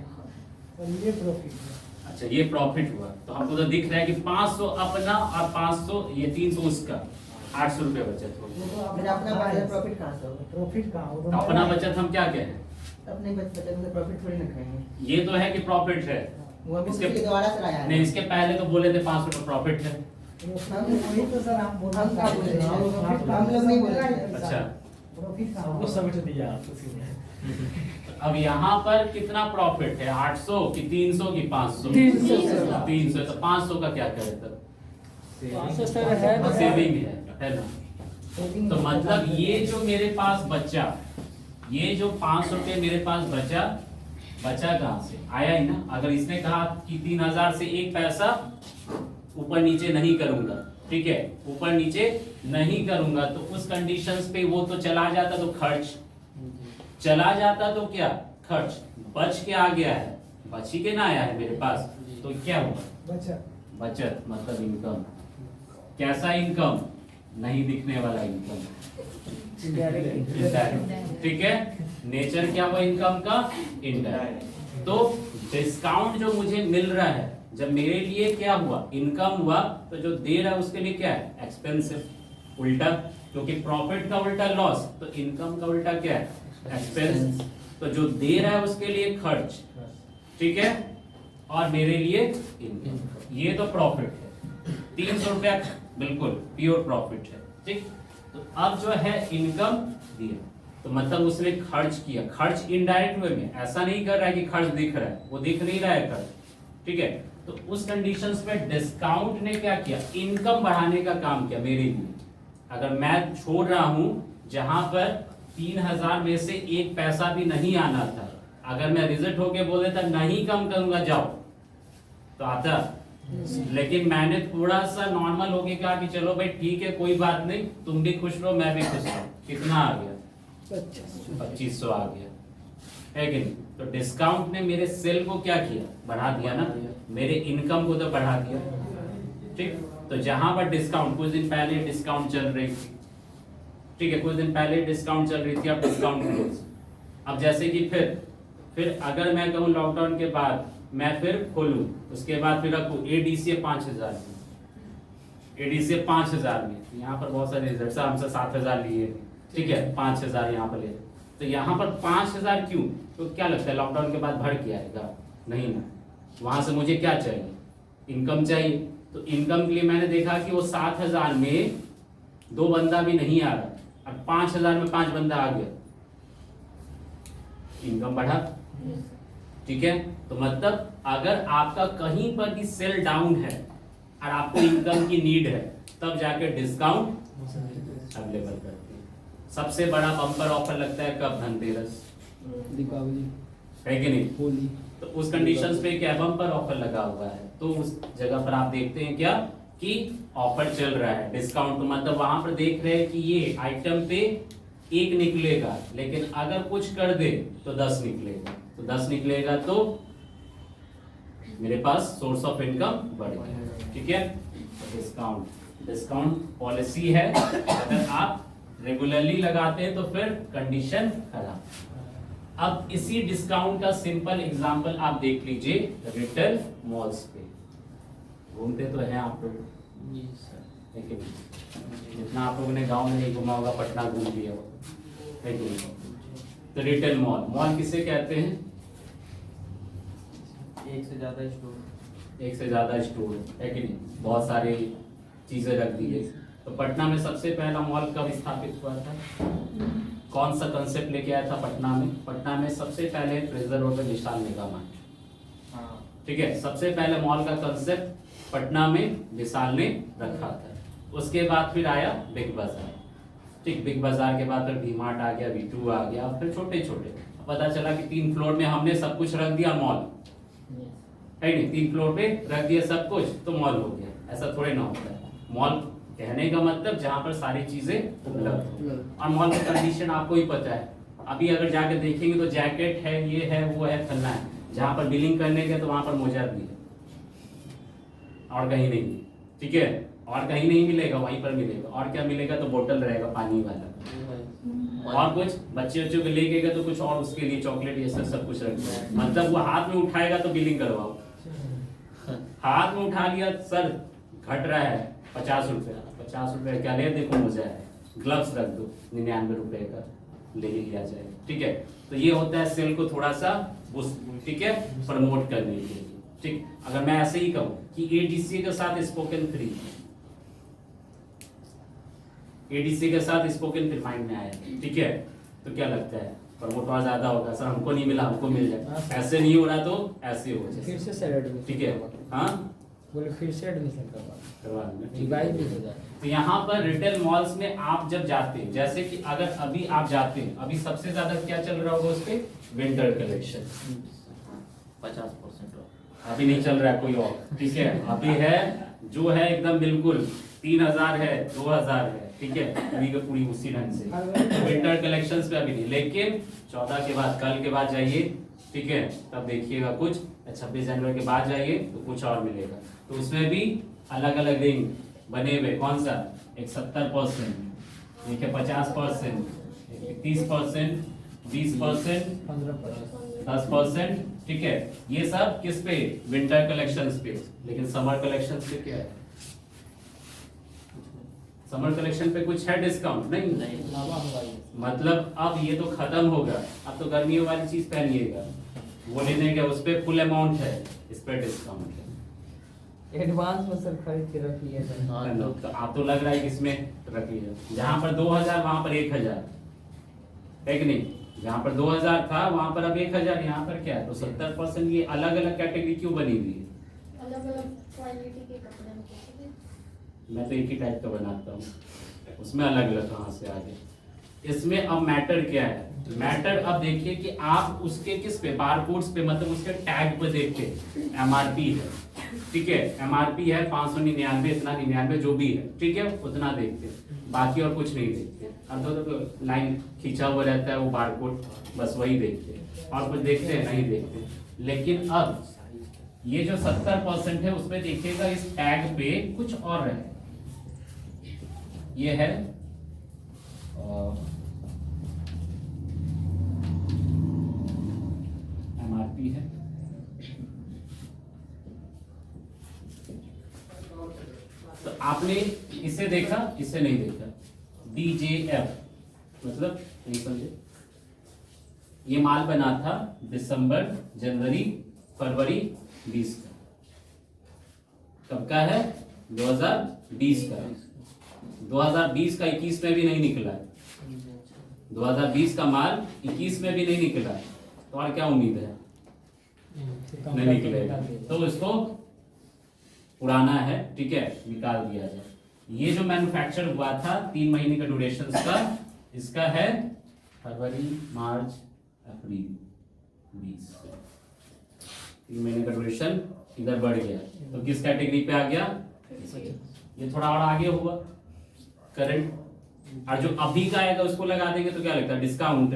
और ये प्रॉफिट है। अच्छा, ये प्रॉफिट हुआ। तो हमको तो दिख रहा है कि 500 अपना और 500 ये 300 उसका, 800 रुपए बचत हो गई। वो तो मेरा अपना बाजार प्रॉफिट कहाँ से होगा? प्रॉफिट कहाँ होगा? तो अपना बचत हम क्या कहें? अपने बचत में प्रॉफिट थोड़ी ना खाएंगे। ये तो है कि प्रॉफिट है। वो अभी इसके- उसके दोबारा चलाया है। नहीं, इसके पहले तो बोले थे 500 रुपए प्रॉफिट है। वही तो सर हम बोल हम क्या बोले थे? हम लोग नहीं बोले थे। अच्छा, प्रॉफिट कहाँ सबको होगा? सबट दिया आपको। अब यहाँ पर कितना प्रॉफिट है? 800 की 300 की 500? 300। तो 500 का क्या करे तब? 500 सर है ना? सेविंग है ना? सेविंग तो मतलब ये जो मेरे पास बचा, ये जो 500 रुपये मेरे पास बचा कहाँ से? आया ही ना। अगर इसने कहा कि 3000 से एक पैसा ऊपर नीचे नहीं करूंगा, ठीक है, ऊपर नीचे नहीं करूंगा, तो उस कंडीशंस पे वो तो चला जाता, तो खर्च चला जाता, तो क्या खर्च बच के आ गया है, बच ही के ना आया है मेरे पास, तो क्या हुआ? बचत। बचत मतलब इनकम। कैसा इनकम? नहीं दिखने वाला इनकम, इनडायरेक्ट, ठीक है। नेचर क्या हुआ इनकम का? इनडायरेक्ट। तो डिस्काउंट जो मुझे मिल रहा है, जब मेरे लिए क्या हुआ? इनकम हुआ, तो जो दे रहा है उसके लिए क्या है? एक्सपेंसिव। उल्टा, क्योंकि प्रॉफिट का उल्टा लॉस, तो इनकम का उल्टा क्या है? एक्सपेंस। तो जो दे रहा है उसके लिए खर्च, ठीक है, और मेरे लिए इनकम। ये तो प्रॉफिट है। 300 रुपया बिल्कुल प्योर प्रॉफिट है, ठीक। तो अब जो है इनकम दिया, तो मतलब उसने खर्च किया। खर्च इनडायरेक्ट वे में, ऐसा नहीं कर रहा है कि खर्च दिख रहा है, वो दिख नहीं रहा है खर्च, ठीक है। तो उस कंडीशंस पे डिस्काउंट ने क्या किया? इनकम बढ़ाने का काम किया मेरे लिए। अगर मैं छोड़ रहा हूं जहां पर 3000 में से एक पैसा भी नहीं आना था, अगर मैं रिजल्ट होके बोल देता नहीं कम करूंगा जाओ, तो आता लेकिन मैंने थोड़ा सा नॉर्मल होके कहा कि चलो भाई ठीक है कोई बात नहीं, तुम भी खुश रहो मैं भी खुश रहूं। कितना आ गया? 2500 आ गया, है कि नहीं? तो डिस्काउंट ने मेरे सेल को क्या किया? बढ़ा दिया ना, मेरे इनकम को तो बढ़ा दिया। ठीक, तो जहां पर डिस्काउंट, कुछ दिन पहले डिस्काउंट चल रही थी, ठीक है, कुछ दिन पहले डिस्काउंट चल रही थी, अब डिस्काउंट क्लोज। अब जैसे कि फिर अगर मैं कहूँ लॉकडाउन के बाद मैं फिर खोलूं, उसके बाद फिर रखूं ADCA 5000 में, ADCA 5000 में, यहाँ पर बहुत सारे रिजल्ट हमसे 7000 लिए, ठीक है, 5000 यहाँ पर ले, तो यहाँ पर 5000 क्यों? तो क्या लगता है लॉकडाउन के बाद भर के आएगा? नहीं ना, वहां से मुझे क्या चाहिए? इनकम चाहिए। तो इनकम के लिए मैंने देखा कि वो 7000 में 2 बंदा भी नहीं आ रहा, अब 5000 में 5 बंदा आ गया, इनकम बढ़ा। ठीक है, तो मतलब अगर आपका कहीं पर भी सेल डाउन है और आपको इनकम की नीड है, तब जाके डिस्काउंट अवेलेबल करते हैं। सबसे बड़ा बम्पर ऑफर लगता है कब? धनतेरस, दीपावली, है कि नहीं? होली। तो उस कंडीशंस पे क्या बम्पर ऑफर लगा हुआ है, तो उस जगह पर आप देखते हैं क्या कि ऑफर चल रहा है, डिस्काउंट। तो मतलब वहां पर देख रहे हैं कि ये आइटम पे 1 निकलेगा, लेकिन अगर कुछ कर दे तो 10 निकलेगा, तो 10 निकलेगा तो मेरे पास सोर्स ऑफ इनकम बढ़ गया। ठीक है, डिस्काउंट पॉलिसी है, अगर आप रेगुलरली लगाते हैं तो फिर कंडीशन खराब। अब इसी डिस्काउंट का सिंपल एग्जांपल आप देख लीजिए रिटेल मॉल्स पे। घूमते तो हैं आप लोग, लेकिन जितना आप लोगों ने गांव में नहीं घुमा होगा, पटना घूम लिया होगा, है कि नहीं? तो रिटेल मॉल किसे कहते हैं? एक से ज्यादा स्टोर, एक से ज्यादा स्टोर, है कि नहीं? बहुत सारी चीजें रख दी गई। तो पटना में सबसे पहला मॉल कब स्थापित हुआ था? कौन सा कंसेप्ट लेके आया था पटना में? पटना में सबसे पहले फ्रेजर रोड में विशाल मेगा मार्ट, ठीक है, सबसे पहले मॉल का कंसेप्ट पटना में विशाल ने रखा था। उसके बाद फिर आया बिग बाजार, ठीक, बिग बाजार के बाद फिर वी मार्ट आ गया, V2 आ गया, फिर छोटे छोटे। पता चला कि 3 फ्लोर में हमने सब कुछ रख दिया मॉल, है नहीं? 3 फ्लोर पे रख दिया सब कुछ तो मॉल हो गया। ऐसा थोड़े ना होता है। मॉल कहने का मतलब जहाँ पर सारी चीजें उपलब्ध हो, और मॉल की कंडीशन आपको ही पता है। अभी अगर जाकर देखेंगे तो जैकेट है, ये है, वो है, फलना है। जहाँ पर बिलिंग करने के तो वहां पर मोजा भी है, और कहीं नहीं, ठीक है, और कहीं नहीं मिलेगा, वहीं पर मिलेगा। और क्या मिलेगा? तो बोतल रहेगा पानी वाला, और कुछ बच्चे को लेके गए तो कुछ और उसके लिए चॉकलेट ये सब कुछ रखना है। मतलब वो हाथ में उठाएगा तो बिलिंग करवाओ, हाथ में उठा लिया, सर घट रहा है 50 रुपया, 50 रुपया क्या ले, देखो मोजा है, ग्लव्स रख दो 99 रुपए का, ले लिया जाएगा। ठीक है, तो ये होता है सेल को थोड़ा सा ठीक है प्रमोट करने के लिए। ठीक, अगर मैं ऐसे ही कहूँ कि ADCA के साथ स्पोकन फ्री, ADCA के साथ स्पोकन फ्री माइंड में आया, ठीक है, तो क्या लगता है प्रमोट और ज्यादा होगा? सर हमको नहीं मिला, हमको मिल जाए, ऐसे नहीं हो रहा तो ऐसे हो जाए, फिर से सर एडमिशन, ठीक है, हाँ बोले फिर से एडमिशन करवा देना, रिवाइज भी हो जाए। तो यहाँ पर रिटेल मॉल्स में आप जब जाते हैं, जैसे कि अगर अभी आप जाते हैं, अभी सबसे ज्यादा क्या चल रहा होगा उस पे? विंटर कलेक्शन 50% अभी नहीं चल रहा है कोई और, ठीक है, अभी है जो है एकदम बिल्कुल 3000 है, 2000 है, ठीक है, अभी का पूरी उसी ढंग से विंटर कलेक्शंस पे अभी नहीं। लेकिन 14 के बाद, कल के बाद जाइए, ठीक है, तब देखिएगा कुछ 26 जनवरी के बाद जाइए तो कुछ और मिलेगा। तो उसमें भी अलग अलग रिंग बने हुए, कौन सा? एक 70%, एक है 50%, 30%, 20%, 10%, ठीक है, ये सब किस पे? विंटर कलेक्शंस पे। लेकिन समर कलेक्शंस पे क्या है? समर कलेक्शन पे कुछ है डिस्काउंट? नहीं। मतलब अब ये तो खत्म होगा, अब तो गर्मियों वाली चीज पहनिएगा, वो लेने का उस पे फुल अमाउंट है, इस पे डिस्काउंट है। एडवांस में सर खरीद के रख लिया सर। तो आप तो लग रहा है कि इसमें रख लिया, जहाँ पर 2000 वहां पर 1000, है कि नहीं? जहाँ पर 2000 था वहां पर अब 1000, यहाँ पर क्या है? तो 70%। ये अलग अलग कैटेगरी क्यों बनी हुई है? अलग अलग क्वालिटी के कपड़े मैं तो एक ही टाइप का बनाता हूँ, उसमें अलग अलग कहाँ से आ गए, इसमें अब मैटर क्या है? मैटर अब देखिए कि आप उसके किस पे, बारकोड्स पे, मतलब उसके टैग पे देख के एमआरपी है, ठीक है, एमआरपी है 599, इतना 99 जो भी है, ठीक है, उतना देखते हैं, बाकी और कुछ नहीं देखते। अब तो लाइन खींचा हुआ रहता है वो बारकोड, बस वही देखते हैं, और कुछ देखते हैं नहीं देखते। लेकिन अब ये जो 70% है उसमें देखिएगा इस टैग पे कुछ और है, ये है एमआरपी है, तो आपने इसे देखा, इसे नहीं देखा, DJF मतलब नहीं समझे, ये माल बना था दिसंबर, जनवरी, फरवरी 20 का, कब का है? 2020 का। 2020 का 21 में भी नहीं निकला, 2020 का माल 21 में भी नहीं निकला, तो और क्या उम्मीद है? नहीं निकलेगा, तो इसको पुराना है, ठीक है, निकाल दिया जाए। ये जो मैन्युफैक्चर हुआ था 3 महीने का ड्यूरेशन का, इसका है फरवरी, मार्च, अप्रैल 20, 3 महीने का ड्यूरेशन इधर बढ़ गया, तो किस कैटेगरी पे आ गया? ये थोड़ा और आगे हुआ करंट, और जो अभी का आएगा उसको लगा देंगे तो क्या लगता है? डिस्काउंट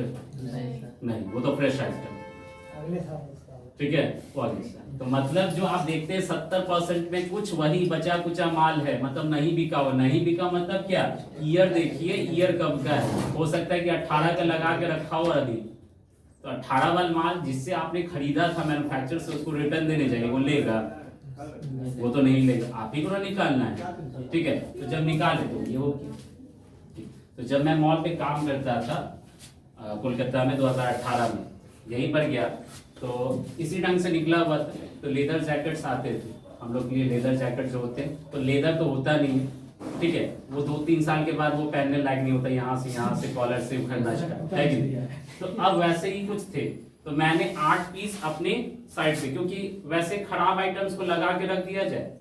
नहीं, वो तो फ्रेश आइटम, अगले साल उसका ठीक है, वो आगे से। तो मतलब जो आप देखते हैं 70% में कुछ वही बचा कुचा माल है, मतलब नहीं बिका हो, नहीं बिका मतलब क्या? ईयर देखिए, ईयर कब का है, हो सकता है कि 18 का लगा के रखा हो अभी, तो 18 वाला माल जिससे आपने खरीदा था मैन्युफैक्चरर से, उसको रिटर्न देने जाइए, वो लेगा? वो तो नहीं लेगा, आप ही को ना निकालना है, ठीक है, तो जब निकाले तो ये हो गया। तो जब मैं मॉल पे काम करता था कोलकाता में 2018 में, यहीं पर गया तो इसी ढंग से निकला हुआ था, तो लेदर जैकेट्स आते थे हम लोग के लिए, लेदर जैकेट जो होते हैं, तो लेदर तो होता नहीं है, ठीक है, वो 2-3 साल के बाद वो पहनने लायक नहीं होता, यहाँ से कॉलर से उखड़ना स्टार्ट है कि नहीं? तो अब वैसे ही कुछ थे, तो मैंने 8 पीस अपने साइड पे, क्योंकि वैसे खराब आइटम्स को लगा के रख दिया जाए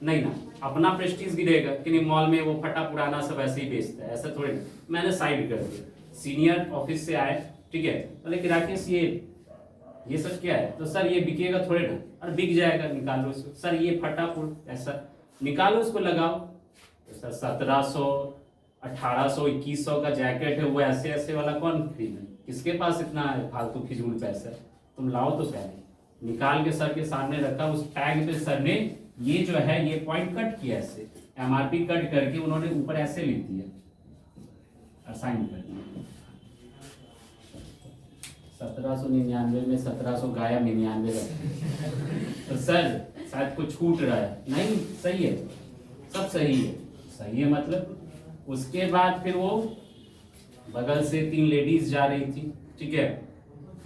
नहीं ना, अपना प्रेस्टीज गिरेगा कि नहीं, मॉल में वो फटा पुराना सब ऐसे ही बेचता है, ऐसा थोड़ी। मैंने साइड कर दिया, सीनियर ऑफिस से आए, ठीक है, बोले कि राकेश ये सब क्या है? तो सर ये बिकेगा थोड़े ना, और बिक जाएगा, निकालो इसको। सर ये फटा फूट ऐसा निकालो, उसको लगाओ। तो सर 1700, 1800, 2100 का जैकेट है, वो ऐसे ऐसे वाला कौन खरीदे? किसके पास इतना फालतू फिजूल पैसा? तुम लाओ तो पहले। निकाल के सर के सामने रखा, उस टैग पे सर ने ये जो है ये पॉइंट कट किया, ऐसे एमआरपी कट करके उन्होंने ऊपर ऐसे लिख दिया, असाइन कर दिया। 1799 में 1700 गाया 99 तो सर शायद कुछ छूट रहा है, नहीं सही है, सब सही है, सही है मतलब। उसके बाद फिर वो बगल से 3 लेडीज जा रही थी, ठीक है,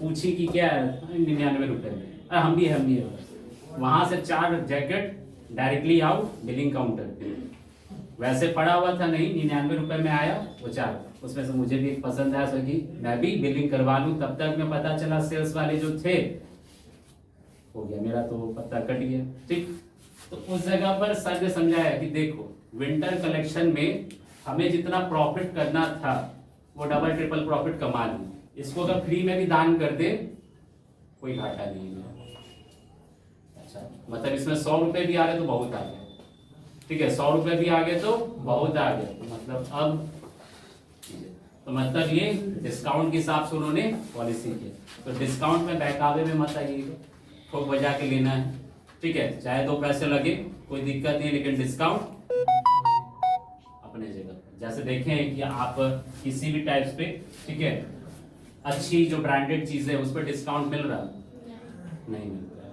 पूछी कि क्या है? 99 रुपए में। हम भी है। वहां से 4 jacket directly out billing counter पे, वैसे पड़ा हुआ था नहीं, 99 रुपए में आया वो 4, उसमें से मुझे भी एक पसंद आया, सो कि मैं भी बिलिंग करवा लूं। तब तक में पता चला सेल्स वाले जो थे, हो गया मेरा तो पत्ता कट गया, ठीक। तो उस जगह पर सर ने समझाया कि देखो विंटर कलेक्शन में हमें जितना प्रॉफिट करना था वो डबल ट्रिपल प्रॉफिट कमा ली, इसको अगर फ्री में भी दान कर दे कोई घाटा नहीं है। अच्छा, मतलब इसमें 100 रुपए भी आ गए तो बहुत आ गए, ठीक है, 100 रुपए भी आ गए तो बहुत आ गए। तो मतलब अब तो मतलब ये डिस्काउंट के हिसाब से उन्होंने पॉलिसी की। तो डिस्काउंट में बहकावे में मत आइएगा, ठोक बजा के लेना है, ठीक है, चाहे 2 पैसे लगे कोई दिक्कत नहीं, लेकिन डिस्काउंट अपने जगह पर। जैसे देखें कि आप किसी भी टाइप्स पे, ठीक है, अच्छी जो ब्रांडेड चीजें उस पर डिस्काउंट मिल रहा नहीं मिल रहा है,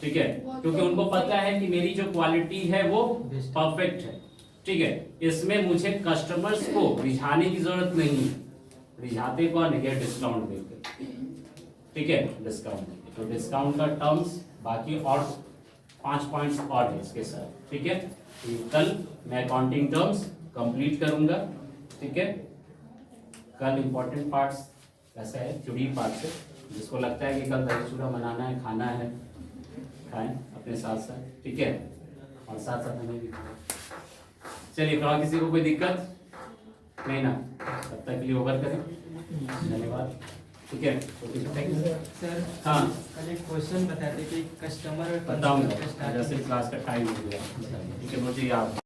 ठीक है, क्योंकि उनको पता है कि मेरी जो क्वालिटी है वो परफेक्ट है, ठीक है, इसमें मुझे कस्टमर्स को रिझाने की जरूरत नहीं है, रिझाते कौन है? डिस्काउंट देकर, ठीक है, डिस्काउंट। तो डिस्काउंट का टर्म्स बाकी और 5 पॉइंट्स और है इसके साथ, ठीक है। तो कल मैं अकाउंटिंग टर्म्स कंप्लीट करूंगा, ठीक है। कल इंपॉर्टेंट पार्ट्स ऐसा है, चुड़ी पार्ट से, जिसको लगता है कि कल दही चूड़ा बनाना है, खाना है, खाएं अपने साथ साथ, ठीक है, और साथ साथ हमें भी खाएं। चलिए, किसी को कोई दिक्कत नहीं ना? तब तक के लिए ओवर करें। धन्यवाद। ठीक है, थैंक यू। सर हाँ। कल एक क्वेश्चन बताते कि कस्टमर बताऊंगा जैसे क्लास का टाइम हो गया, ठीक है, मुझे याद